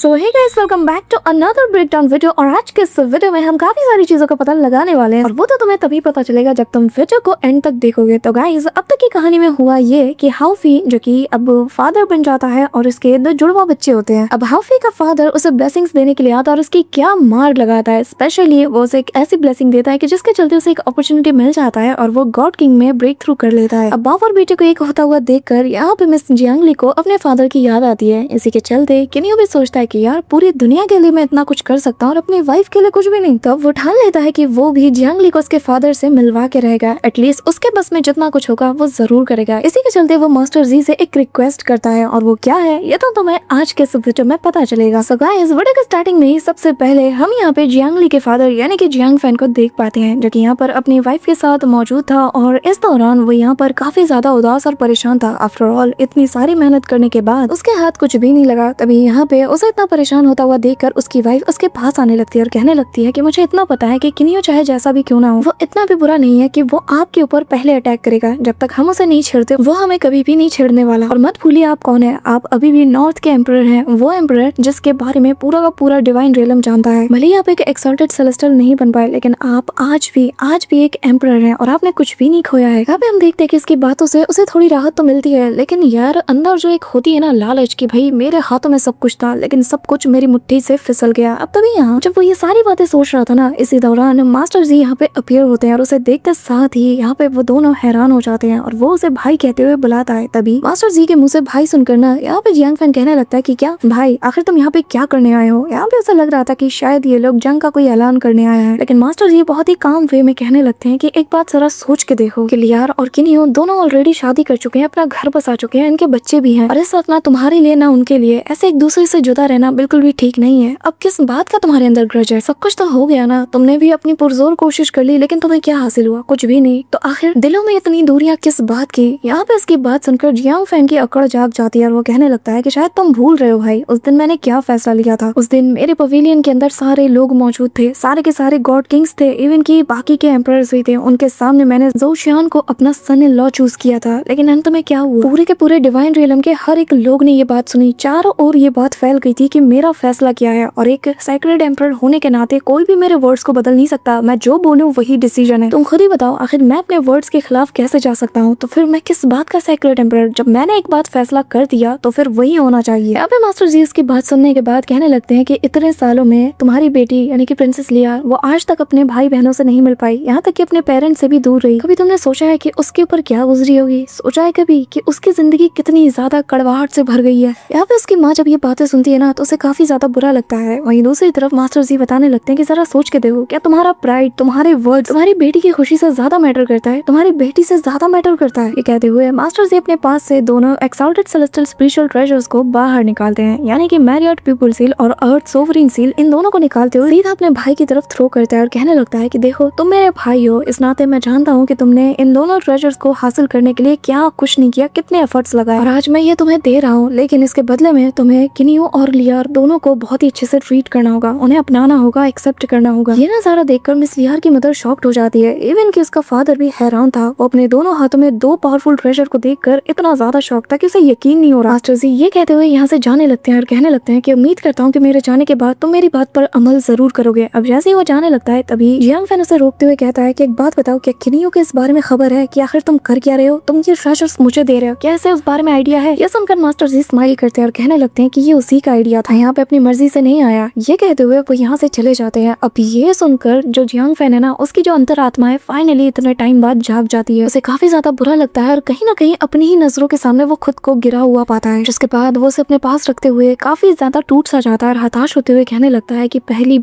So hey guys, welcome back to another breakdown video. और आज के इस वीडियो में हम काफी सारी चीजों का पता लगाने वाले हैं और वो तो तुम्हें तभी पता चलेगा जब तुम वीडियो को एंड तक देखोगे। तो गाइस, अब तक की कहानी में हुआ ये कि हाउफी जो कि अब फादर बन जाता है और इसके दो जुड़वा बच्चे होते हैं। अब हाउफी का फादर उसे ब्लेसिंग्स देने के लिए आता है और उसकी क्या मार लगाता है। स्पेशली वो उसे एक ऐसी ब्लेसिंग देता है कि जिसके चलते उसे एक अपॉर्चुनिटी मिल जाता है और वो गॉड किंग में ब्रेक थ्रू कर लेता है। अब बाप और बेटे को एक होता हुआ देखकर यहाँ पे मिस जियांगली को अपने फादर की याद आती है। इसी के चलते किनियो भी सोचता है कि यार पूरी दुनिया के लिए मैं इतना कुछ कर सकता हूँ और अपनी वाइफ के लिए कुछ भी नहीं। तो वो ठान लेता है कि वो भी जियांगली को उसके फादर से मिलवा के रहेगा। एटलीस्ट उसके बस में जितना कुछ होगा वो जरूर करेगा। इसी के चलते वो मास्टर जी से एक रिक्वेस्ट करता है और वो क्या है ये तो तुम्हें आज के इस वीडियो में पता चलेगा। सो गाइस, वीडियो के स्टार्टिंग में ही सबसे पहले हम यहाँ पे जियांगली के फादर यानी कि जियांग फैन को देख पाते हैं, जो कि यहाँ पर अपनी वाइफ के साथ मौजूद था और इस दौरान वो यहाँ पर काफी ज्यादा उदास और परेशान था। आफ्टर ऑल इतनी सारी मेहनत करने के बाद उसके हाथ कुछ भी नहीं लगा। तभी यहाँ पे उसे इतना परेशान होता हुआ देखकर उसकी वाइफ उसके पास आने लगती है और कहने लगती है कि मुझे इतना पता है कि किनियो चाहे जैसा भी क्यों ना हो, वो इतना भी बुरा नहीं है कि वो आपके ऊपर पहले अटैक करेगा। जब तक हम उसे नहीं छेड़ते वो हमें कभी भी नहीं छेड़ने वाला। और मत भूलिए आप कौन है, आप अभी भी नॉर्थ के एम्परर हैं, वो एम्परर जिसके बारे में पूरा का पूरा डिवाइन रियलम जानता है। भले ही आप एक एक्सल्टेड सेलेस्टियल नहीं बन पाए, लेकिन आप आज भी एक एम्परर हैं और आपने कुछ भी नहीं खोया है। अब हम देखते हैं कि इसकी बातों से उसे थोड़ी राहत तो मिलती है, लेकिन यार अंदर जो एक होती है ना लालच की भाई मेरे हाथों में सब कुछ था लेकिन सब कुछ मेरी मुट्ठी से फिसल गया। अब तभी यहाँ जब वो ये सारी बातें सोच रहा था ना, इसी दौरान मास्टर जी यहाँ पे अपीयर होते हैं और उसे देखते साथ ही यहाँ पे वो दोनों हैरान हो जाते हैं और वो उसे भाई कहते हुए बुलाता है। तभी मास्टर जी के मुंह से भाई सुनकर ना यहाँ पे जियांग फैन कहने लगता है कि क्या भाई आखिर तुम यहाँ पे क्या करने आए हो। यहाँ पे ऐसा लग रहा था कि शायद ये लोग जंग का कोई ऐलान करने आया है, लेकिन मास्टर जी बहुत ही काम वे में कहने लगते हैं कि एक बात जरा सोच के देखो कि लियार और किनियो दोनों ऑलरेडी शादी कर चुके हैं, अपना घर बसा चुके हैं, इनके बच्चे भी हैं और इस वक्त ना तुम्हारे लिए ना उनके लिए ऐसे एक दूसरे से जुदा रहना बिल्कुल भी ठीक नहीं है। अब किस बात का तुम्हारे अंदर ग्रज है, सब कुछ तो हो गया ना, तुमने भी अपनी पुरजोर कोशिश कर ली लेकिन तुम्हें क्या हासिल हुआ, कुछ भी नहीं। तो आखिर दिलों में इतनी दूरियां किस बात की। यहाँ पे इसकी बात सुनकर जियांग फैन की अकड़ जाग जाती है और वो कहने लगता है कि शायद तुम भूल रहे हो भाई उस दिन मैंने क्या फैसला लिया था। उस दिन मेरे पवेलियन के अंदर सारे लोग मौजूद थे, सारे के सारे गॉड किंग्स थे, इवन की बाकी के एम्परर्स भी थे। उनके सामने मैंने ज़ोशियान को अपना सन इन लॉ चूज किया था, लेकिन अंत में क्या हुआ, पूरे के पूरे डिवाइन रियलम के हर एक लोग ने ये बात सुनी। चारों ओर ये बात फैल गई थी कि मेरा फैसला क्या है और एक सेक्रेड एम्परर होने के नाते कोई भी मेरे वर्ड्स को बदल नहीं सकता। मैं जो बोलूं वही डिसीजन है। तुम खुद ही बताओ आखिर मैं अपने वर्ड्स के खिलाफ कैसे जा सकता हूँ। तो फिर मैं किस बात का सेक्रेड एम्परर, जब मैंने एक बात फैसला कर दिया तो फिर वही होना चाहिए। यहाँ पे मास्टर जी इसकी बात सुनने के बाद कहने लगते हैं कि इतने सालों में तुम्हारी बेटी यानी कि प्रिंसेस लिया वो आज तक अपने भाई बहनों से नहीं मिल पाई, यहाँ तक कि अपने पेरेंट्स से भी दूर रही। कभी तुमने सोचा है कि उसके ऊपर क्या गुजरी होगी, सोचा है कभी कि उसकी जिंदगी कितनी ज्यादा कड़वाहट से भर गई है। यहाँ पे उसकी माँ जब ये बातें सुनती है ना तो उसे काफी ज्यादा बुरा लगता है। वहीं दूसरी तरफ मास्टर जी बताने लगते हैं कि जरा सोच के देखो, क्या तुम्हारा प्राइड, तुम्हारे वर्ड्स तुम्हारी बेटी की खुशी से ज्यादा मैटर करता है, तुम्हारी बेटी से ज्यादा मैटर करता है। ये कहते हुए मास्टर जी अपने पास से दोनों एक्सल्टेड सेलेस्टियल स्पिरिचुअल ट्रेजर्स को बाहर निकालते हैं, यानी कि मैरियट पीपल सील और अर्थ सोवरीन सील, इन दोनों को निकालते हुए सीधा अपने भाई की तरफ थ्रो करता है और कहने लगता है कि देखो तुम मेरे भाई हो, इस नाते मैं जानता हूँ कि तुमने इन दोनों ट्रेजर्स को हासिल करने के लिए क्या कुछ नहीं किया, कितने एफर्ट्स लगाए और आज मैं ये तुम्हें दे रहा हूँ, लेकिन इसके बदले में तुम्हें किनियो और लियार दोनों को बहुत ही अच्छे से ट्रीट करना होगा, उन्हें अपनाना होगा, एक्सेप्ट करना होगा। ये नजारा देखकर मिस लियार की मदर शॉक्ड हो जाती है, इवन कि उसका फादर भी हैरान था। वो अपने दोनों हाथों में दो पावरफुल ट्रेजर को देखकर इतना ज्यादा शॉक था कि उसे यकीन नहीं हो रहा। मास्टर जी ये कहते हुए यहाँ से जाने लगते हैं और कहने लगते हैं कि उम्मीद करता हूँ कि मेरे जाने के बाद तुम मेरी बात पर अमल जरूर करोगे। अब जैसे ही वो जाने लगता है तभी जियांग फैन उसे रोकते हुए कहता है कि एक बात बताओ, क्या किनियो के इस बारे में खबर है कि आखिर तुम कर क्या रहे हो, तुम ये ट्रेजर्स मुझे दे रहे हो, क्या इसे उस बारे में आइडिया है। ये सुनकर मास्टर जी स्माइल करते हैं और कहने लगते हैं कि ये उसी का आइडिया था, यहाँ पे अपनी मर्जी से नहीं आया। ये कहते हुए वो यहाँ से चले जाते हैं। अब ये सुनकर जो जियांग फैन है ना उसकी जो अंतरात्मा है फाइनली इतने टाइम बाद जाग जाती है। उसे काफी ज्यादा बुरा लगता है और कहीं ना कहीं अपनी ही नजरों के सामने वो खुद को गिरा हुआ पाता है, जिसके बाद वो उसे अपने पास रखते हुए काफी ज्यादा टूट सा जाता है और हताश होते हुए कहने लगता है कि पहली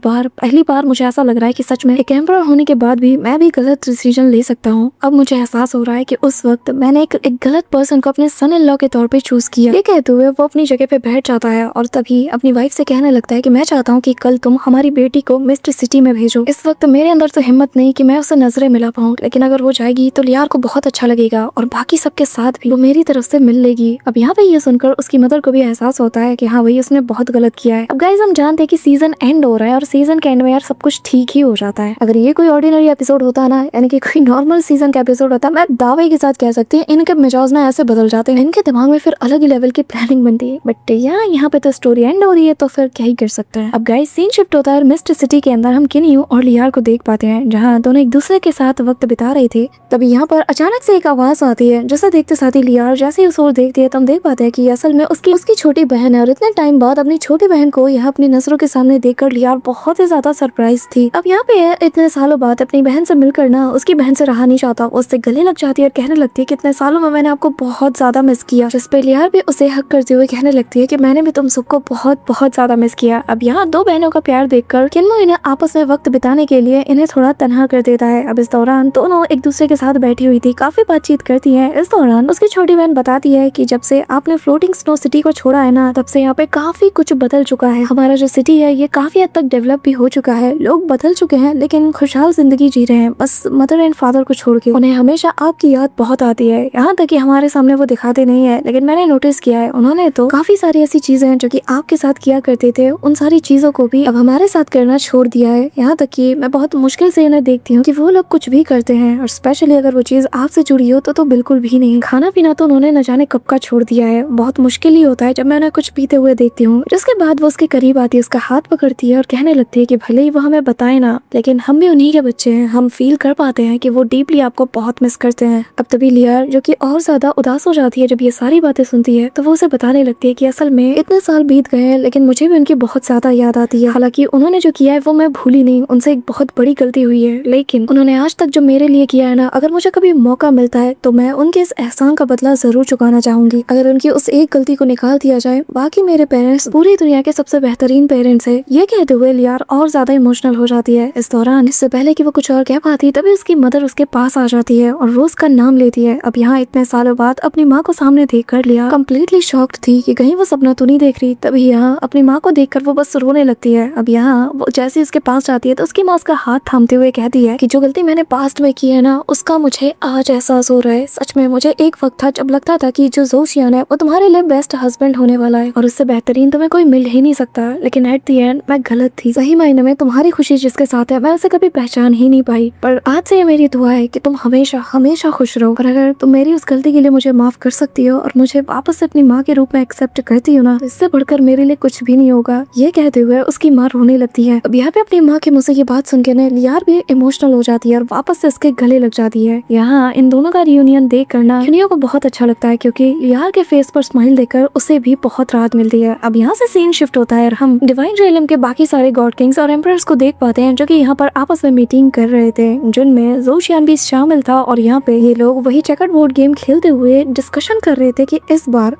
बार मुझे ऐसा लग रहा है कि सच में एक एम्परर होने के बाद भी मैं भी गलत डिसीजन ले सकता हूँ। अब मुझे एहसास हो रहा है कि उस वक्त मैंने एक गलत पर्सन को अपने सन इन लॉ के तौर पे चूज किया। ये कहते हुए वो अपनी जगह पे बैठ जाता है और तभी अपनी वाइफ से कहने लगता है कि मैं चाहता हूँ कि कल तुम हमारी बेटी को मिस्ट सिटी में भेजो। इस वक्त मेरे अंदर तो हिम्मत नहीं कि मैं उसे नजरें मिला पाऊँ, लेकिन अगर वो जाएगी तो लियार को बहुत अच्छा लगेगा और बाकी सबके साथ भी वो मेरी तरफ से मिल लेगी। अब यहाँ पे ये सुनकर उसकी मदर को भी एहसास होता है कि हाँ भाई उसने बहुत गलत किया है। अब गाइस हम जानते हैं कि सीजन एंड हो रहा है और सीजन के एंड में यार सब कुछ ठीक ही हो जाता है। अगर ये कोई ऑर्डिनरी एपिसोड होता है ना, यानी कि कोई नॉर्मल सीजन का एपिसोड होता है, मैं दावे के साथ कह सकती हूँ इनके मिजाज ना ऐसे बदल जाते हैं, इनके दिमाग में फिर अलग ही लेवल की प्लानिंग बनती है। बट यहाँ पे तो स्टोरी एंड हो रही है तो फिर क्या ही कर सकते हैं। अब गाइस सीन शिफ्ट होता है मिस्ट सिटी के अंदर। हम किन्यू और लियार को देख पाते हैं जहाँ दोनों एक दूसरे के साथ वक्त बिता रहे थे। तभी यहाँ पर अचानक से एक आवाज आती है जिसे देखते साथ ही लियार जैसे ही उस ओर देखती है तो हम देख पाते हैं कि असल में उसकी छोटी बहन है और इतने टाइम बाद अपनी छोटी बहन को यहाँ अपनी नजरों के सामने देखकर लियार बहुत ही ज्यादा सरप्राइज थी। अब यहाँ पे इतने सालों बाद अपनी बहन से मिलकर ना उसकी बहन से रहा नहीं चाहता, उससे गले लग जाती है और कहने लगती है कि इतने सालों में मैंने आपको बहुत ज्यादा मिस किया। जिस पे लियार भी उसे हक करते हुए कहने लगती है कि मैंने भी तुम सबको बहुत बहुत ज्यादा मिस किया। अब यहाँ दो बहनों का प्यार देखकर किन्मो इन्हें आपस में वक्त बिताने के लिए इन्हें थोड़ा तन्हा कर देता है। अब इस दौरान दोनों एक दूसरे के साथ बैठी हुई थी, काफी बातचीत करती है। इस दौरान उसकी छोटी बहन बताती है कि जब से आपने फ्लोटिंग स्नो सिटी को छोड़ा है ना, तब से यहाँ पे काफी कुछ बदल चुका है। हमारा जो सिटी है ये काफी हद तक डेवलप भी हो चुका है, लोग बदल चुके हैं लेकिन खुशहाल जिंदगी जी रहे हैं, बस मदर एंड फादर को छोड़ के। उन्हें हमेशा आपकी याद बहुत आती है, यहाँ तक कि हमारे सामने वो दिखाते नहीं है, लेकिन मैंने नोटिस किया है उन्होंने तो काफी सारी ऐसी चीजें हैं जो कि आपके साथ किया करते थे, उन सारी चीजों को भी अब हमारे साथ करना छोड़ दिया है। यहाँ तक कि मैं बहुत मुश्किल से इन्हें देखती हूँ कि वो लोग कुछ भी करते हैं और स्पेशली अगर वो चीज आपसे जुड़ी हो तो बिल्कुल भी नहीं। खाना पीना तो उन्होंने न जाने कब का छोड़ दिया है, बहुत मुश्किल ही होता है जब मैं उन्हें कुछ पीते हुए देखती हूँ। जिसके बाद वो उसके करीब आती है, उसका हाथ पकड़ती है और कहने लगती है कि भले ही वो हमें बताए ना, लेकिन हम भी उन्हीं के बच्चे हैं, हम फील कर पाते हैं कि वो डीपली आपको बहुत मिस करते हैं। अब तभी लियार जो कि और ज्यादा उदास हो जाती है जब ये सारी बातें सुनती है, तो वो उसे बताने लगती है कि असल में इतने साल बीत गए हैं लेकिन मुझे भी उनकी बहुत ज्यादा याद आती है। हालांकि उन्होंने जो किया है वो मैं भूली नहीं, उनसे एक बहुत बड़ी गलती हुई है, लेकिन उन्होंने आज तक जो मेरे लिए किया है ना, अगर मुझे कभी मौका मिलता है तो मैं उनके इस एहसान का बदला जरूर चुकाना चाहूंगी। अगर उनकी उस एक गलती को निकाल दिया जाए, बाकी मेरे पेरेंट्स पूरी दुनिया के सबसे बेहतरीन पेरेंट्स है। ये कहते हुए लियार और ज्यादा इमोशनल हो जाती है। इस दौरान इससे पहले कि वो कुछ और कह पाती तभी उसकी मदर उसके पास आ जाती है और रोज का नाम लेती है। अब यहाँ इतने सालों बाद अपनी माँ को सामने देखकर लियार कम्प्लीटली शॉक्ड थी कि कहीं वो सपना तो नहीं देख रही। तभी यहाँ अपनी माँ को देखकर वो बस रोने लगती है। अब यहाँ वो जैसे उसके पास जाती है तो उसकी माँ उसका हाथ थामते हुए कहती है कि जो गलती मैंने पास्ट में की है ना, उसका मुझे आज एहसास हो रहा है। सच में मुझे एक वक्त था जब लगता था कि जो जोशियान है वो तुम्हारे लिए बेस्ट हस्बैंड होने वाला है और उससे बेहतरीन तुम्हें कोई मिल ही नहीं सकता, लेकिन एट द एंड मैं गलत थी। सही मायने में तुम्हारी खुशी जिसके साथ है मैं उसे कभी पहचान ही नहीं पाई। पर आज से ये मेरी दुआ है कि तुम हमेशा हमेशा खुश रहो, और अगर तुम मेरी उस गलती के लिए मुझे माफ कर सकती हो और मुझे वापस से अपनी माँ के रूप में एक्सेप्ट करती हो ना, तो इससे बढ़कर मेरे लिए कुछ भी नहीं होगा। ये कहते हुए उसकी माँ रोने लगती है। अब यहाँ पे अपनी माँ के मुँह से ये बात सुन के ना लियार भी इमोशनल हो जाती है और वापस से उसके गले लग जाती है। यहाँ इन दोनों का रियूनियन देख करना किन्यो को बहुत अच्छा लगता है क्योंकि लियार के फेस पर स्माइल देखकर उसे भी बहुत राहत मिलती है। अब यहाँ से सीन शिफ्ट होता है और हम डिवाइन रियलम के बाकी सारे गॉड किंग्स और एम्परर्स को देख पाते हैं जो कि यहाँ पर आपस में मीटिंग कर रहे थे, जिनमें जोशियान भी शामिल था। और यहाँ पे ये लोग वही चेकर बोर्ड गेम खेलते हुए डिस्कशन कर रहे थे कि इस बार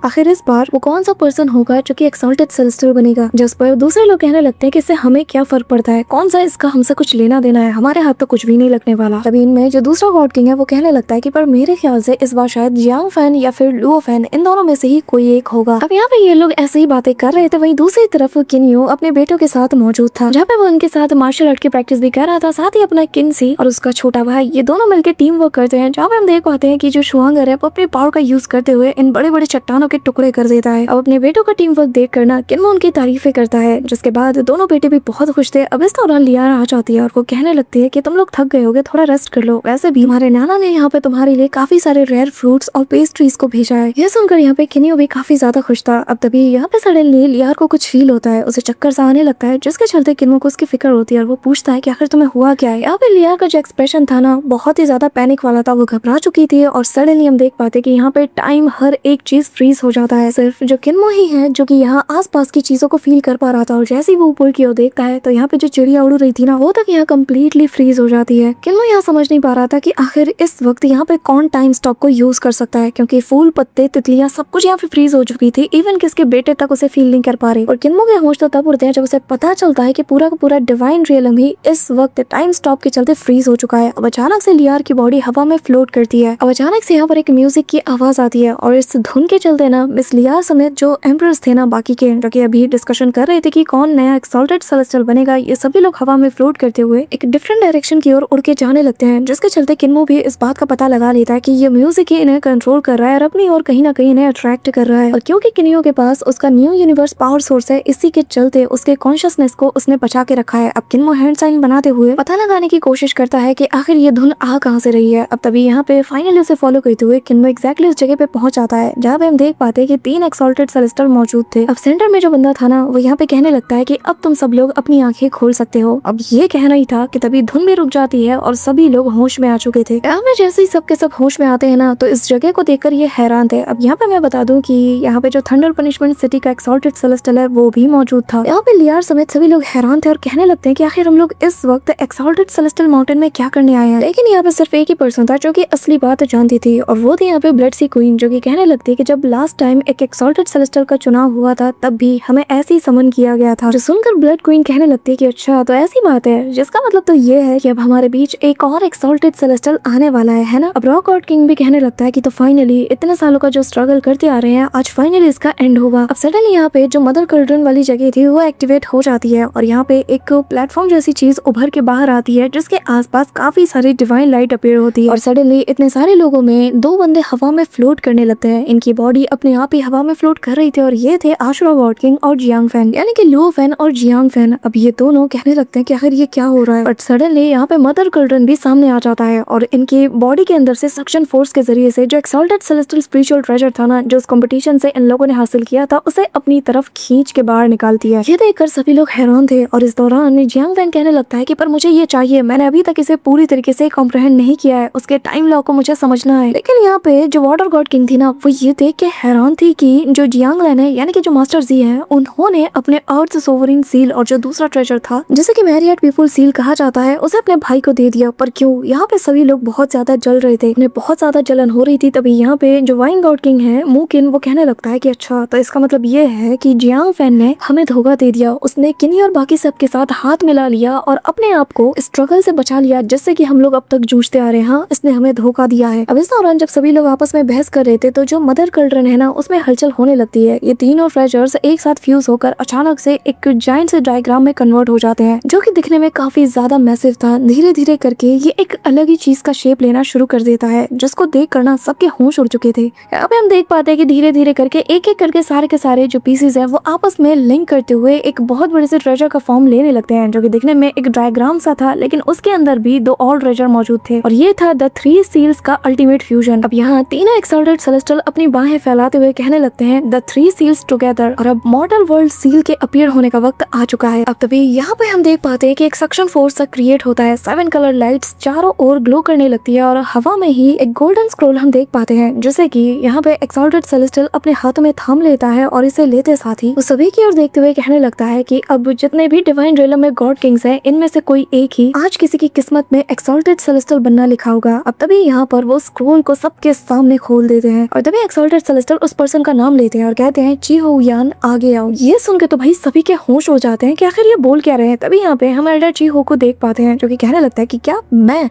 वो कौन सा पर्सन होगा जो कि एक्सॉल्टेड सेलेस्टियल बनेगा। जिस पर दूसरे लोग कहने लगते हैं कि इससे हमें क्या फर्क पड़ता है, कौन सा इसका हमसे कुछ लेना देना है, हमारे हाथ तो कुछ भी नहीं लगने वाला। तभी इनमें जो दूसरा गॉड किंग है वो कहने लगता है कि पर मेरे ख्याल से इस बार शायद यांग फैन या फिर लुओ फैन, इन दोनों में से ही कोई एक होगा। अब यहाँ पे ये लोग ऐसे ही बातें कर रहे थे, वहीं दूसरी तरफ किन्यू अपने बेटों के साथ मौजूद था, जहाँ पे वो उनके साथ मार्शल आर्ट की प्रैक्टिस भी कर रहा था। साथ ही अपना किन्सी और उसका छोटा भाई, ये दोनों मिलकर टीम वर्क करते हैं, जहाँ पे हम देख पाते हैं कि जो शुआंगर है वो अपने पावर का यूज करते हुए इन बड़े बड़े चट्टानों के टुकड़े कर देता है। अब अपने बेटों का टीम वर्क देख करना किन्मो उनकी तारीफें करता है, जिसके बाद दोनों बेटे भी बहुत खुश थे। अब इस दौरान लियार आ जाती है और वो कहने लगती है कि तुम लोग थक गए होगे, थोड़ा रेस्ट कर लो, वैसे भी हमारे नाना ने यहाँ पे तुम्हारे लिए काफी सारे रेयर फ्रूट्स और पेस्ट्रीज को भेजा है। यह सुनकर यहाँ पे किन्यू भी काफी ज्यादा खुश था। अब तभी यहाँ पे सडनली लियार को कुछ फील होता है, उसे चक्कर सा आने लगता है, जिसके चलते किन्मो को उसकी फिक्र होती है और वो पूछता है कि आखिर तुम्हें हुआ क्या है। यहाँ पे लियार का जो एक्सप्रेशन था ना बहुत ही ज्यादा पैनिक वाला था, वो घबरा चुकी थी और सडनली हम देख पाते कि यहाँ पे टाइम हर एक चीज फ्रीज हो जाता है। सिर्फ जो किन्मो ही है जो कि यहाँ आसपास की चीजों को फील कर पा रहा था, और जैसे ही वो ऊपर की ओर देखता है तो यहाँ पे जो चिड़िया उड़ रही थी ना वो तक यहाँ कम्प्लीटली फ्रीज हो जाती है। किन्मो यहाँ समझ नहीं पा रहा था कि आखिर इस वक्त यहाँ पे कौन टाइम स्टॉप को यूज कर सकता है, क्योंकि फूल पत्ते तितलियां सब कुछ यहाँ पे फ्रीज हो चुकी थी, इवन किसके बेटे तक उसे फील नहीं कर पा रहे। और किन्मो के होश तो तब उड़ते हैं जब उसे पता चलता है कि पूरा का पूरा डिवाइन रियलम ही इस वक्त टाइम स्टॉप के चलते फ्रीज हो चुका है। अब अचानक से लियार की बॉडी हवा में फ्लोट करती है। अब अचानक से यहाँ पर एक म्यूजिक की आवाज आती है और इस धुन के चलते ना मिस लियार समेत जो एम्परर्स थे ना बाकी के, जो कि अभी डिस्कशन कर रहे थे कि कौन नया एक्सॉल्टेड सेलेस्टियल बनेगा, ये सभी लोग हवा में फ्लोट करते हुए एक डिफरेंट डायरेक्शन की ओर उड़ के जाने लगते हैं, जिसके चलते किन्मो भी इस बात का पता लगा लेता है कि ये म्यूजिक ही इन्हें कंट्रोल कर रहा है और अपनी ओर कहीं ना कहीं इन्हें अट्रैक्ट कर रहा है। और क्योंकि किन्यो के पास उसका न्यू यूनिवर्स पावर सोर्स है, इसी के चलते उसके कॉन्शियसनेस को उसने बचा के रखा है। अब किन्मो हैंड साइन बनाते हुए पता लगाने की कोशिश करता है कि आखिर ये धुन आ कहाँ से रही है। अब तभी यहाँ पे फाइनली उसे फॉलो करते हुए किन्मो एग्जैक्टली उस जगह पे पहुंच जाता है जहाँ पे हम देख पाते हैं कि 3 एक्सॉल्टेड सेलेस्टियल मौजूद थे। अब सेंटर में जो बंदा था ना वो यहाँ पे कहने लगता है कि अब तुम सब लोग अपनी आंखें खोल सकते हो। अब ये कहना ही था कि तभी धुन भी रुक जाती है और सभी लोग होश में आ चुके थे। यहाँ पे जैसे ही सबके सब होश में आते हैं ना तो इस जगह को देखकर ये हैरान थे। अब यहाँ पे मैं बता दूं कि यहाँ पे जो थंडर पनिशमेंट सिटी का एक्सॉल्टेड सेलेस्टियल है वो भी मौजूद था। यहाँ पे लियार समेत सभी लोग हैरान थे और कहने लगते हैं कि आखिर हम लोग इस वक्त एक्सॉल्टेड सेलेस्टियल माउंटेन में क्या करने आए हैं। लेकिन यहाँ पे सिर्फ एक ही पर्सन था जो कि असली बात जानती थी और वो थी यहाँ पे ब्लड सी क्वीन, जो कि कहने लगती है कि जब लास्ट टाइम एक एक्सॉल्टेड सेलेस्टियल का चुनाव हुआ था तब भी हमें ऐसे ही समन किया गया था। जो सुनकर ब्लड क्वीन कहने लगती है कि अच्छा तो ऐसी बात है, जिसका मतलब तो ये है कि अब हमारे बीच एक और एक्सॉल्टेड सेलेस्टियल आने वाला है ना। अब रॉक गॉड किंग भी कहने लगता है कि तो फाइनली इतने सालों का जो स्ट्रगल करते आ रहे हैं आज फाइनली इसका एंड होगा। अब सडनली यहाँ पे जो मदर कल्ड्रन वाली जगह थी वो एक्टिवेट हो जाती है और यहाँ पे एक प्लेटफॉर्म जैसी चीज उभर के बाहर आती है जिसके आसपास काफी सारी डिवाइन लाइट अपीयर होती है और सडनली इतने सारे लोगों में दो बंदे हवा में फ्लोट करने लगते हैं। इनकी बॉडी अपने आप ही हवा में फ्लोट कर रही थी और ये थे आशुरा गॉड किंग और जियांग फैन, यानी कि लुओ फैन और जियांग फैन। अब ये दोनों कहने लगते हैं कि आखिर ये क्या हो रहा है, बट सडनली यहाँ पे मदर कल्ड्रन भी सामने आ जाता है और इनकी बॉडी के अंदर से सक्शन फोर्स के जरिए से जो एक्सॉल्टेड सेलेस्टियल स्पिरिचुअल ट्रेजर था ना जो उस कंपटीशन से इन लोगों ने हासिल किया था उसे अपनी तरफ खींच के बाहर निकालती है। ये देखकर सभी लोग हैरान थे और इस दौरान जियांग फैन कहने लगता है कि पर मुझे ये चाहिए, मैंने अभी तक इसे पूरी तरीके से कॉम्प्रहेंड नहीं किया है, उसके टाइम लॉ को मुझे समझना है। लेकिन यहाँ पे जो वाटर गॉड किंग थी ना वो ये देख के हैरान थी कि जो जियांग लैन है यानी कि जो मास्टर जी है उन्होंने अपने अर्थ सोवरिन सील और जो दूसरा ट्रेजर था जिसे कि मैरियट पीपुल सील कहा जाता है उसे अपने भाई को दे दिया। पर क्यों? यहाँ पे सभी लोग बहुत ज्यादा जल रहे थे, उन्हें बहुत ज्यादा जलन हो रही थी। तभी यहाँ पे जो वाइन गॉड किंग है मूकिन वो कहने लगता है कि अच्छा तो इसका मतलब ये है कि जियांग फैन ने हमें धोखा दे दिया, उसने किनी और बाकी सबके साथ हाथ मिला लिया और अपने आप को स्ट्रगल से बचा लिया जिससे कि हम लोग अब तक जूझते आ रहे हैं। हाँ, इसने हमें धोखा दिया है। अब इस दौरान जब सभी लोग आपस में बहस कर रहे थे तो जो मदर कल्ड्रन है ना उसमें हलचल होने लगती है। ये तीनों ट्रेजर्स एक साथ फ्यूज होकर अचानक से एक जायंट से डायग्राम में कन्वर्ट हो जाते हैं जो कि दिखने में काफी ज्यादा मैसिव था। धीरे धीरे करके ये एक अलग ही चीज का शेप लेना शुरू कर देता है जिसको देख कर ना सबके होश उड़ चुके थे। यहाँ पे हम देख पाते हैं कि धीरे धीरे करके एक एक करके सारे के सारे जो पीसेस है वो आपस में लिंक करते हुए एक बहुत बड़े से ट्रेजर का फॉर्म लेने लगते हैं जो कि दिखने में एक डायग्राम सा था, लेकिन उसके अंदर भी दो और ट्रेजर मौजूद थे और ये था द थ्री सील्स का अल्टीमेट फ्यूजन। अब यहाँ तीनों एक्सॉल्टेड सेलेस्टियल अपनी बाहें फैलाते हुए कहने लगते हैं द थ्री सील्स टुगेदर और अब मॉर्टल वर्ल्ड सील के अपीयर होने का वक्त आ चुका है। अब तभी यहाँ पे हम देख पाते हैं कि एक सक्शन फोर्स सा क्रिएट होता है, 7 कलर लाइट्स चारों ओर ग्लो करने लगती है और हवा में ही एक गोल्डन स्क्रोल हम देख पाते हैं जैसे कि यहाँ पे एक्सॉल्टेड सेलेस्टियल अपने हाथों में थाम लेता है और इसे लेते साथ ही वो सभी की ओर देखते हुए कहने लगता है कि अब जितने भी डिवाइन रियलम में गॉड किंग्स हैं इनमें से कोई एक ही आज किसी की किस्मत में एक्सॉल्टेड सेलेस्टियल बनना लिखा होगा। अब तभी यहाँ पर वो स्क्रोल को सबके सामने खोल देते हैं और तभी एक्सॉल्टेड सेलेस्टियल उस पर्सन का नाम लेते हैं और कहते हैं ची हो यान आगे आओ। ये सुन के तो भाई सभी के होश हो जाते हैं कि आखिर ये बोल क्या रहे हैं। तभी यहाँ पे हम एल्डर ची हो को देख पाते हैं जो कि कहने लगता है कि क्या मैं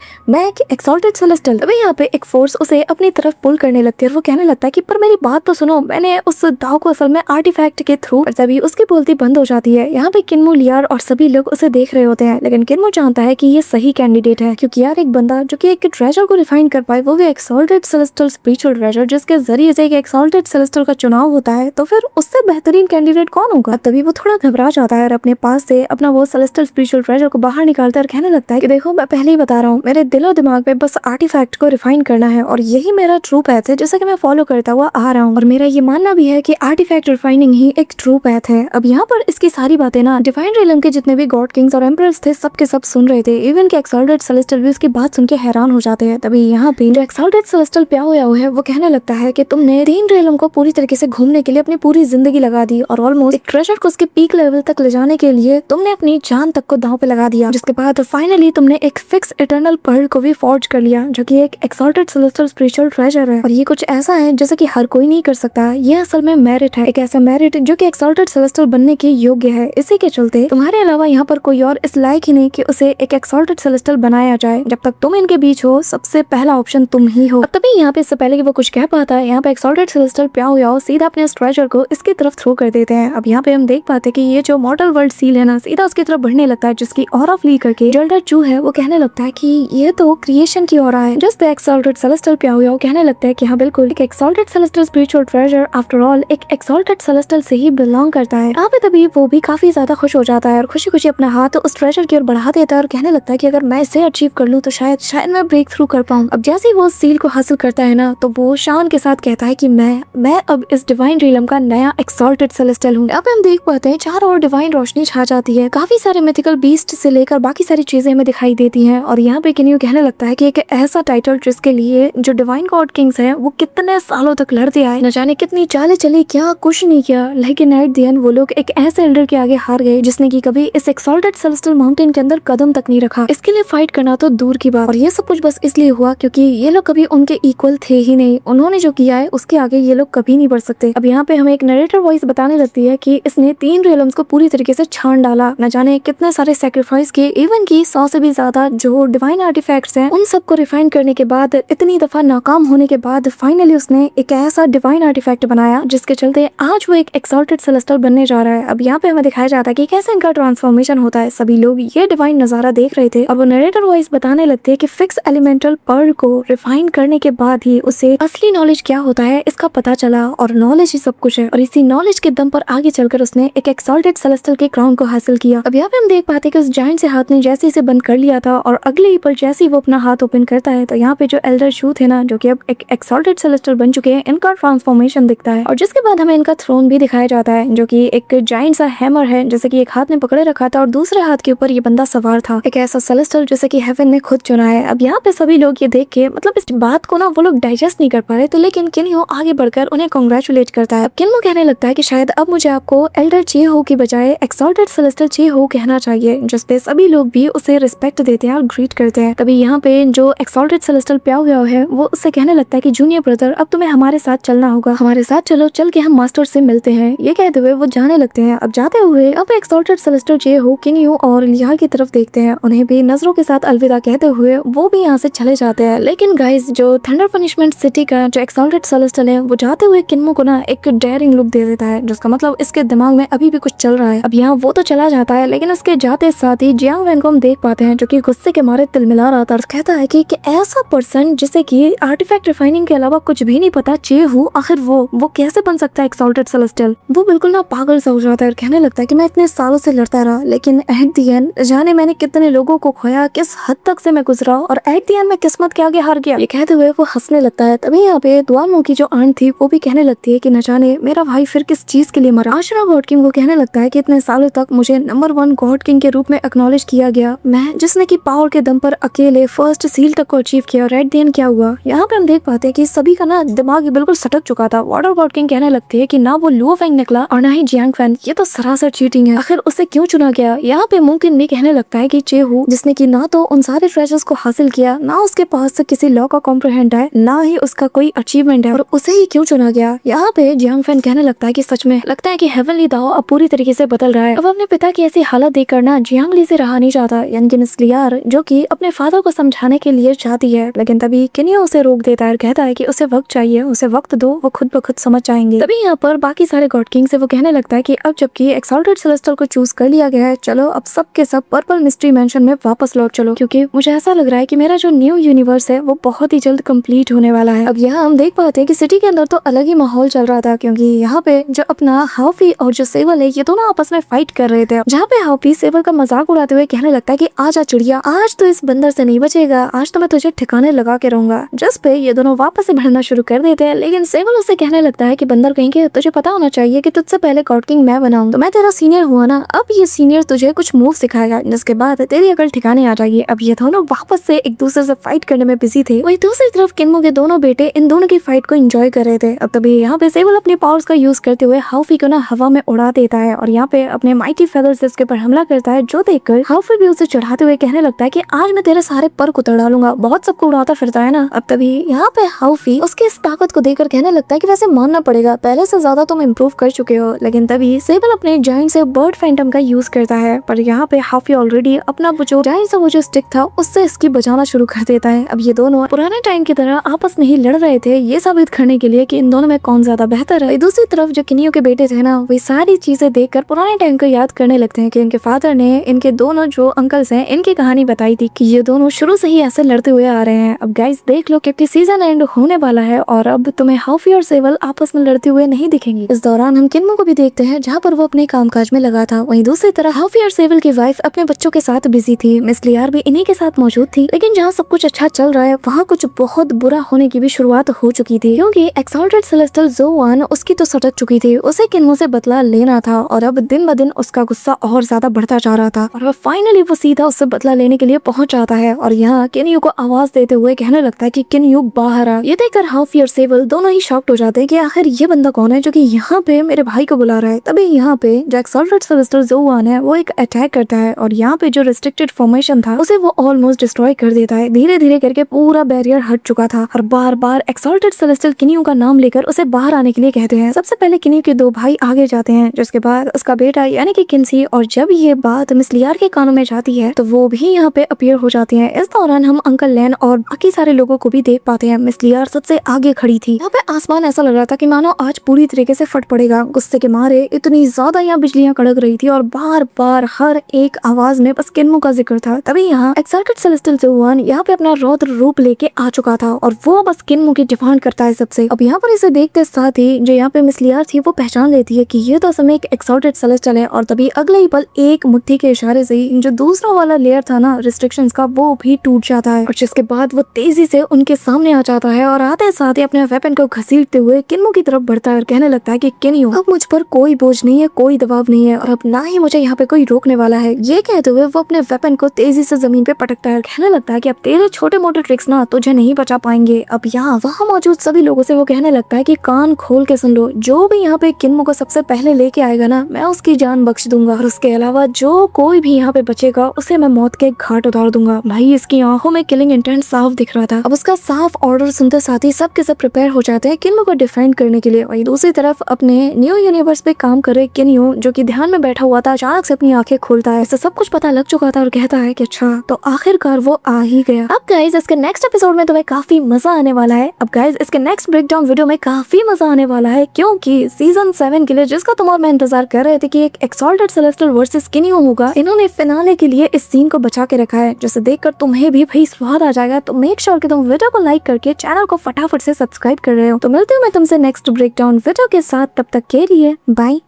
एक्सॉल्टेड सेलेस्टियल। तभी यहाँ पे एक फोर्स उसे अपनी तरफ पुल करने लगती है और वो कहने लगता है कि पर मेरी बात तो सुनो, मैंने उस दाव को असल में आर्टिफैक्ट के थ्रू। तभी उसकी बोलती बंद हो जाती है। यहाँ पे किन्मो लियार और सभी लोग उसे देख रहे होते हैं लेकिन किन्मो जानता है कि ये सही कैंडिडेट है क्योंकि यार एक बंदा जो कि एक ट्रेजर को रिफाइन कर पाए वो भी एक्सॉल्टेड सेलेस्टियल स्पिरिचुअल ट्रेजर जिसके जरिए से एक एक्सॉल्टेड सेलेस्टियल का चुनाव होता है, तो फिर उससे बेहतरीन कैंडिडेट कौन होगा। तभी वो थोड़ा घबरा जाता है और अपने पास से अपना वो सेलेस्टियल स्पिरिचुअल ट्रेजर को बाहर निकालता है और कहने लगता है कि देखो मैं पहले ही बता रहा हूँ, मेरे दिलो दिमाग में बस आर्टिफैक्ट को रिफाइन करना है और यही मेरा ट्रू पैथ है जैसा कि मैं फॉलो करता हुआ आ रहा हूँ और मेरा ये मानना भी है कि आर्टिफैक्ट रिफाइनिंग ही एक ट्रू पैथ है। अब यहाँ पर इसकी सारी बातें ना डिवाइन रियलम के जितने भी गॉड किंग्स और एम्परर्स थे सबके सब सुन रहे थे, इवन के एक्सॉल्टेड सेलेस्टियल भी उसकी बात सुन के हैरान हो जाते हैं। तभी यहाँ पे जो एक्सॉल्टेड सेलेस्टियल प्याओ याओ है वो कहने लगता है कि तुमने तीन रियलम को पूरी तरीके से घूमने के लिए अपनी पूरी जिंदगी लगा दी और ऑलमोस्ट एक ट्रेजर को उसके पीक लेवल तक ले जाने के लिए तुमने अपनी जान तक को दांव पे लगा दिया, जिसके बाद फाइनली तुमने एक फिक्स इटर्नल पर्ल को भी फॉर्ज कर लिया जो कि एक एक्सॉल्टेड सेलेस्टियल स्पिरिचुअल ट्रेजर है और ये कुछ ऐसा है जैसे कि हर कोई नहीं कर सकता। ये असल में मेरिट है, एक ऐसा मेरिट जो कि एक्सॉल्टेड सेलेस्टियल बनने के योग्य है। इसी के चलते तुम्हारे अलावा यहाँ पर कोई और इस लायक ही नहीं कि उसे एक एक्सॉल्टेड सेलेस्टियल बनाया जाए। जब तक तुम इनके बीच हो सबसे पहला ऑप्शन तुम ही हो। अब तभी यहाँ पे इससे पहले कि वो कुछ कह पाता है यहाँ पे एक्सॉल्टेड सेलेस्टियल प्याओ याओ सीधा अपने ट्रेजर को इसकी तरफ थ्रो कर देते हैं। अब यहाँ पे हम देख पाते हैं कि ये जो मॉर्टल वर्ल्ड सील है ना सीधा उसकी तरफ बढ़ने लगता है जिसकी ऑरा फ्ली करके जो एल्डर चू है वो कहने लगता है कि ये तो क्रिएशन की ऑरा है। जस्ट एक्सॉल्टेड सेलेस्टियल प्याओ याओ कहने लगता है कि हाँ बिल्कुल एक exalted celestial spiritual treasure after all एक एक्सॉल्टेड सेलेस्टियल से ही बिलोंग करता है। यहाँ पे तभी वो भी काफी ज्यादा खुश हो जाता है और खुशी खुशी अपना हाथ उस ट्रेजर की ओर बढ़ा देता है और कहने लगता है कि अगर मैं इसे अचीव कर लूँ तो शायद मैं ब्रेक थ्रू कर पाऊँ। अब जैसे ही वो सील को हासिल करता है ना तो वो शान के साथ कहता है कि मैं अब इस डिवाइन रियलम का नया एक्सॉल्टेड एक्सॉल्टेड सेलेस्टियल हूँ। यहाँ पे हम देख पाते हैं चारों ओर डिवाइन रोशनी छा जाती है, काफी सारे मिथिकल बीस्ट से लेकर बाकी सारी चीजें हमें दिखाई देती हैं। और यहाँ पे किन्यू कहने लगता है कि एक ऐसा टाइटल जिसके लिए जो डिवाइन गॉड किंग्स हैं वो कितने सालों तक लड़ते आए, न जाने कितनी चालें चली, क्या कुछ नहीं किया, लेकिन एट द एंड वो लोग एक ऐसे एल्डर के आगे हार गए जिसने की कभी इस एक्सॉल्टेड सेलेस्टियल माउंटेन के अंदर कदम तक नहीं रखा। इसके लिए फाइट करना तो दूर की बात, और ये सब कुछ बस इसलिए हुआ क्योंकि ये लोग कभी उनके इक्वल थे ही नहीं। उन्होंने जो किया है उसके आगे ये लोग कभी नहीं बढ़ सकते। अब यहाँ पे हमें एक नरेटर वॉइस बताने लगती है कि इसने 3 रियल्म्स को पूरी तरीके से छान डाला, न जाने कितने सारे सैक्रिफाइस किए, इवन की 100 से भी ज्यादा जो डिवाइन आर्टिफैक्ट्स हैं उन सबको रिफाइन करने के बाद, इतनी दफा नाकाम होने के बाद फाइनली उसने एक ऐसा डिवाइन आर्टिफैक्ट बनाया जिसके चलते आज वो एक एक्सॉल्टेड सेलेस्टियल बनने जा रहा है। अब यहाँ पे हमें दिखाया जाता है कि कैसे इनका ट्रांसफॉर्मेशन होता है। सभी लोग ये डिवाइन नजारा देख रहे थे और वो नरेटर वॉइस बताने लगती है कि फिक्स एलिमेंटल पर्ल को रिफाइन करने के बाद ही उसे असली नॉलेज क्या होता है इसका पता चला, और नॉलेज ही सब कुछ है। और इसी नॉलेज के दम पर आगे चलकर उसने एक एक्सॉल्टेड सेलेस्टियल के क्राउन को हासिल किया। अब यहाँ पे हम देख पाते हैं कि उस जायंट से हाथ ने जैसे इसे बंद कर लिया था, और अगले ही पल जैसे ही वो अपना हाथ ओपन करता है तो यहाँ पे जो एल्डर शू थे ना, जो कि अब एक एक्सॉल्टेड सेलेस्टियल बन चुके हैं, इनका ट्रांसफॉर्मेशन दिखता है। और जिसके बाद हमें इनका थ्रोन भी दिखाया जाता है जो कि एक जायंट सा हैमर है, जैसे कि एक हाथ ने पकड़े रखा था और दूसरे हाथ के ऊपर ये बंदा सवार था, एक ऐसा सेलेस्टियल जैसे कि हेवन ने खुद चुना है। अब यहाँ पे सभी लोग ये देख के मतलब इस बात को ना वो लोग डाइजेस्ट नहीं कर पा रहे, तो लेकिन किन्यू आगे बढ़कर उन्हें कांग्रेचुलेट करता है। अब किन्यू कहने लगता है कि शायद अब मुझे आपको एल्डर चेहो की बजाय एक्सॉल्टेड सेलेस्टियल चेहो कहना चाहिए, जिसपे सभी लोग भी उसे रिस्पेक्ट देते हैं और ग्रीट करते हैं। तभी यहाँ पे जो एक्सॉल्टेड सेलेस्टियल प्याओ गया है वो उससे कहने लगता है कि जूनियर ब्रदर अब तुम्हें हमारे साथ चलना होगा, हमारे साथ चलो, चल के हम मास्टर से मिलते हैं। ये कहते हुए वो जाने लगते हैं। अब जाते हुए अब एक्सॉल्टेड सेलेस्टियल चेहो किन्यू और लियार की तरफ देखते हैं, उन्हें भी नजरों के साथ अलविदा कहते हुए वो भी यहाँ से चले जाते हैं। लेकिन गाइस जो थंडर पनिशमेंट सिटी का जो एक्सॉल्टेड सेलेस्टियल है वो जाते हुए किन्मो को ना एक डेयरिंग लुक दे देता है, जिसका मतलब इसके दिमाग में अभी भी कुछ चल रहा है। अब यहाँ वो तो चला जाता है, लेकिन उसके जाते साथ ही जियांग वैन को हम देख पाते हैं जो कि गुस्से के मारे तिलमिला रहा था और कहता है कि ऐसा पर्सन जिसे कि आर्टिफैक्ट रिफाइनिंग के अलावा कुछ भी नहीं पता, चेहू आखिर वो कैसे बन सकता है एक्सॉल्टेड सेलेस्टियल। वो बिल्कुल ना पागल सा हो जाता है और कहने लगता है कि मैं इतने सालों से लड़ता रहा, लेकिन एट द एंड जाने मैंने कितने लोगों को खोया, किस हद तक से मैं गुजरा, और एट द एंड मैं किस्मत के आगे हार गया। ये कहते हुए वो हंसने लगता है। तभी यहाँ पे दुआमो की जो आंट थी वो भी कहने लगती है कि न जाने मेरा भाई फिर किस चीज के लिए मरा। आशरा गॉड किंग को कहने लगता है कि इतने सालों तक मुझे नंबर 1 गॉड किंग के रूप में एक्नॉलेज किया गया, मैं जिसने की पावर के दम पर अकेले फर्स्ट सील तक को अचीव किया, और एट द एंड क्या हुआ। यहाँ पे हम देख पाते हैं कि सभी का ना दिमाग बिल्कुल सटक चुका था। वाटर गॉड किंग कहने लगती है कि ना वो लुओ फेंग निकला और ना ही जियांग फैन, ये तो सरासर चीटिंग है, आखिर उसे क्यों चुना गया। यहाँ पे मुमकिन भी कहने लगता है कि चेहू जिसने की ना तो उन सारे ट्रेजर्स को हासिल किया, ना उसके पास से किसी लॉ का कॉम्प्रिहेंड है, ना ही उसका कोई अचीवमेंट है, और उसे ही क्यों चुना गया। यहाँ पे जियांग फैन कहने लगता है कि सच में लगता है कि हेवनली दाओ अब पूरी तरीके से बदल रहा है। अब अपने पिता की ऐसी हालत देख करना जियांग ली से रहा नहीं जाता, यानी कि मिस लियार जो कि अपने फादर को समझाने के लिए चाहती है, लेकिन तभी किन्यू उसे रोक देता है और कहता है कि उसे वक्त चाहिए, उसे वक्त दो, वो खुद ब खुद समझ जाएंगे। तभी यहाँ पर बाकी सारे गॉड किंग से वो कहने लगता है कि अब जबकि एक्सॉल्टेड सेलेस्टियल को चूज कर लिया गया है, चलो अब सब के सब पर्पल मिस्ट्री मैंशन में वापस लौट चलो, क्योंकि मुझे ऐसा लग रहा है कि मेरा जो न्यू यूनिवर्स है वो बहुत ही जल्द कंप्लीट होने वाला है। अब यहाँ हम देख पाते हैं कि सिटी के अंदर तो अलग ही माहौल चल रहा था, क्योंकि यहाँ पे जो अपना हाउफी और जो सेवल है ये दोनों आपस में फाइट कर रहे थे, जहाँ पे हाउफी सेवल का मजाक उड़ाते हुए कहने लगता है कि आजा चिड़िया, आज तो इस बंदर से नहीं बचेगा, आज तो मैं तुझे ठिकाने लगा के रहूंगा। जिस पे ये दोनों वापस से भिड़ना शुरू कर देते हैं, लेकिन सेवल उसे कहने लगता है कि बंदर कहीं के तुझे पता होना चाहिए कि तुझसे पहले गॉड किंग मैं बनाऊं, तो मैं तेरा सीनियर हुआ ना, अब ये सीनियर तुझे कुछ मूव सिखाएगा जिसके बाद तेरी अकल ठिकाने आ जाएगी। अब ये दोनों वापस से एक दूसरे से फाइट करने में बिजी थे। वही दूसरी तरफ किन्मो के दोनों बेटे इन दोनों की फाइट को एंजॉय कर रहे थे। अब तभी यहाँ पे सेवल अपने पावर्स का यूज करते हुए हाउफी को ना हवा में उड़ा देता है और यहाँ पे अपने माइटी फेदर से उसके ऊपर हमला करता है, जो देखकर हाउफी भी उसे चढ़ाते हुए कहने लगता है कि आज मैं तेरे सारे पर उतर डालूंगा, बहुत सबको उड़ाता फिरता है ना। अब तभी यहाँ पे हाउफी उसकी इस ताकत को देखकर कहने लगता है कि वैसे मानना पड़ेगा पहले से ज्यादा तुम इम्प्रूव कर चुके हो, लेकिन तभी सेबल अपने जायंट से बर्ड फैंटम का यूज करता है, पर यहाँ पे हाउफी ऑलरेडी अपना जो जायंट से वो जो स्टिक था उससे इसकी बचाना शुरू कर देता है। अब ये दोनों पुराने टाइम की तरह आपस में ही लड़ रहे थे, ये साबित करने के लिए कि इन दोनों में कौन ज्यादा बेहतर है। दूसरी तरफ जो किनियो के बेटे थे ना, वे सारी चीजें देखकर पुराने टाइम को याद करने लगते हैं कि इनके फादर ने इनके दोनों जो अंकल्स हैं इनकी कहानी बताई थी कि ये दोनों शुरू से ही ऐसे लड़ते हुए आ रहे हैं। अब गाइस देख लो क्योंकि सीजन एंड होने वाला है और अब तुम्हें हाउफी और सेवल आपस में लड़ते हुए नहीं दिखेंगे। इस दौरान हम किन्मो को भी देखते हैं जहाँ पर वो अपने कामकाज में लगा था। वहीं दूसरी तरफ हाउफी और सेवल की वाइफ अपने बच्चों के साथ बिजी थी। मिस लियार भी इन्हीं के साथ मौजूद थी, लेकिन जहाँ सब कुछ अच्छा चल रहा है वहाँ कुछ बहुत बुरा होने की भी शुरुआत हो चुकी थी, क्योंकि एक्सॉल्टेड सेलेस्टियल ज़ोवान उसकी तो सटक चुकी चुकी थी, उसे किन्मो से बदला लेना था और अब दिन ब दिन उसका गुस्सा और ज्यादा बढ़ता जा रहा था और अब फाइनली वो सीधा उससे बदला लेने के लिए पहुंच जाता है और यहाँ किन्यू को आवाज देते हुए कहने लगता है कि किन्यू बाहर आ। ये देखकर हाफी और सेबल दोनों ही शॉक्ड हो जाते हैं कि आखिर ये बंदा कौन है जो कि यहाँ पे मेरे भाई को बुला रहा है। तभी यहाँ पे जो एक्सॉल्टेड सेलेस्टियल ज़ोआन है वो एक अटैक करता है और यहाँ पे जो रिस्ट्रिक्टेड फॉर्मेशन था उसे वो ऑलमोस्ट डिस्ट्रॉय कर देता है। धीरे धीरे करके पूरा बैरियर हट चुका था और बार बार एक्सॉल्टेड सेलेस्टियल किन्यू का नाम लेकर उसे बाहर आने के लिए कहते हैं। सबसे पहले किन्यू के दो भाई आगे जाते हैं, जिसके बाद उसका बेटा यानी कि किन्सी, और जब ये बात मिस लियार के कानों में जाती है तो वो भी यहाँ पे अपीयर हो जाती है। इस दौरान हम अंकल लैन और बाकी सारे लोगों को भी देख पाते हैं। मिस लियार सबसे आगे खड़ी थी। यहाँ पे आसमान ऐसा लग रहा था कि मानो आज पूरी तरीके से फट पड़ेगा। गुस्से के मारे इतनी ज्यादा यहाँ बिजलियां कड़क रही थी और बार बार हर एक आवाज में बस किन्मो का जिक्र था। तभी यहाँ एक्सॉल्टेड सेलेस्टियल ज़ोआन यहाँ पे अपना रौद्र रूप लेके आ चुका था और वो बस किन्मो की डिमांड करता है सबसे। अब यहाँ पर इसे देखते साथ ही जो यहाँ पे मिस लियार थी वो पहचान लेती है कि ये तो समय एक एक्सॉल्टेड सेलेस्टियल है और तभी अगले ही पल एक मुट्ठी के इशारे से जो दूसरा वाला लेयर था ना रिस्ट्रिक्शंस का वो भी टूट जाता है और जिसके बाद वो तेजी से उनके सामने आ जाता है और आते साथ ही अपने वेपन को घसीटते हुए किन्मो की तरफ बढ़ता है और कहने लगता है कि किन्यू अब मुझ पर कोई बोझ नहीं है, कोई दबाव नहीं है और अब ना ही मुझे यहाँ पे कोई रोकने वाला है। ये कहते हुए वो अपने वेपन को तेजी से जमीन पे पटकता है और कहने लगता है कि अब तेरे छोटे मोटे ट्रिक्स ना तुझे नहीं बचा पाएंगे। अब यहाँ वहाँ मौजूद सभी लोगों से वो कहने लगता है कि कान खोल के सुन लो, जो भी यहाँ पे किन्मो को सबसे पहले लेके आएगा ना मैं उसकी जान बख्श दूंगा और उसके अलावा जो कोई भी यहाँ पे बचेगा उसे मैं मौत के घाट उतार दूंगा। भाई इसकी आंखों में किलिंग इंटेंट साफ दिख रहा था। अब उसका साफ ऑर्डर सुनते साथ ही सब के सब प्रिपेयर हो जाते हैं किन्मो को डिफेंड करने के लिए। वहीं दूसरी तरफ अपने न्यू यूनिवर्स पे काम कर रहे किन्यू जो कि ध्यान में बैठा हुआ था अचानक से अपनी आंखें खोलता है। ऐसा सब कुछ पता लग चुका था और कहता है कि अच्छा तो आखिरकार वो आ ही गया। अब गाइस इसके नेक्स्ट एपिसोड में तुम्हें काफी मजा आने वाला है। अब गाइस इसके नेक्स्ट ब्रेकडाउन वीडियो में काफी मजा आने वाला है क्योंकि सीजन 7 के लिए जिसका तुम और मैं इंतजार कर रहे थे कि एक एक्सॉल्टेड सेलेस्टियल वर्सेस किन्यू होगा, इन्होंने फिनाले के लिए इस सीन को बचा के रखा है जिसे देखकर तुम्हें भी भाई स्वाद आ जाएगा। तो मेक श्योर कि तुम वीडियो को लाइक करके चैनल को फटाफट से सब्सक्राइब कर रहे हो। तो मिलती हूँ मैं तुमसे नेक्स्ट ब्रेकडाउन वीडियो के साथ, तब तक के लिए बाय।